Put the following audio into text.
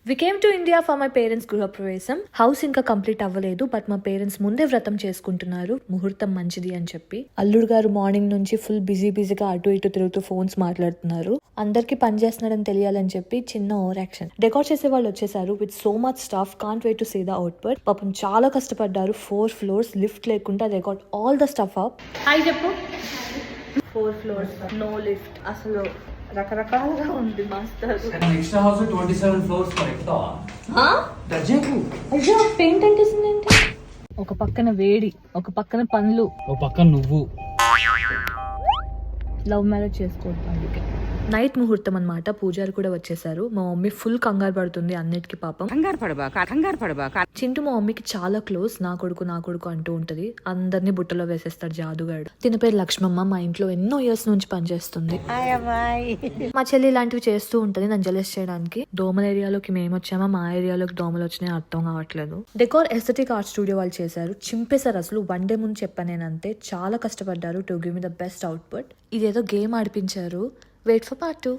We came to India for my parents గృహప్రవేశం. House ఇంకా complete అవ్వలేదు, బట్ మా పేరెంట్స్ ముందే వ్రతం చేసుకుంటున్నారు, ముహూర్తం మంచిది అని చెప్పి. అల్లుడు గారు మార్నింగ్ నుంచి ఫుల్ బిజీగా అటు ఇటు తిరుగుతూ ఫోన్స్ మాట్లాడుతున్నారు. అందరికి పని చేస్తున్నాడని తెలియాలని చెప్పి చిన్న ఓవర్ యాక్షన్. డెకార్ చేసే వాళ్ళు వచ్చేసారు with so much staff. Can't wait to see the output. పాపం చాలా కష్టపడ్డారు. 4 floors లిఫ్ట్ లేకుండా they got all the stuff up. Hi చెప్పు. 4 floors నో లిఫ్ట్. అసలు రకరకాలుగా ఉంది master. Extra house 27 floors for ఎక్కువ దర్జాకు. అయ్యో పెయింట్ అంటేసింది ఏంటి? ఒక పక్కన వేడి, ఒక పక్కన పనులు, ఓ పక్కన నువ్వు. లవ్ మ్యారేజ్ చేసుకోవద్దు అందుకే. నైట్ ముహూర్తం అన్నమాట. పూజారి కూడా వచ్చేసారు. మా మమ్మీ ఫుల్ కంగారు పడుతుంది అన్నిటికీ. పాపం కంగారు పడబాక. చింటూ మా మమ్మీకి చాలా క్లోజ్. నా కొడుకు అంటూ ఉంటది. అందరినీ బుట్టలో వేసేస్తాడు జాదుగాడు. తిన పేరు లక్ష్మమ్మ. మా ఇంట్లో ఎన్నో ఇయర్స్ నుంచి పనిచేస్తుంది. మా చెల్లి ఇలాంటివి చేస్తూ ఉంటది నన్ను జలస్ చేయడానికి. దోమల ఏరియాలోకి మేము వచ్చామా, మా ఏరియాలోకి దోమలు వచ్చినాయి అర్థం కావట్లేదు. డెకార్ ఎస్థెటిక్ ఆర్ట్ స్టూడియో వాళ్ళు చేశారు. చింపేశారు అసలు. 1 day ముందు చెప్పాను నేనంతే. చాలా కష్టపడ్డారు to give me the best output. ఇదేదో గేమ్ ఆడిపించారు. Wait for part 2.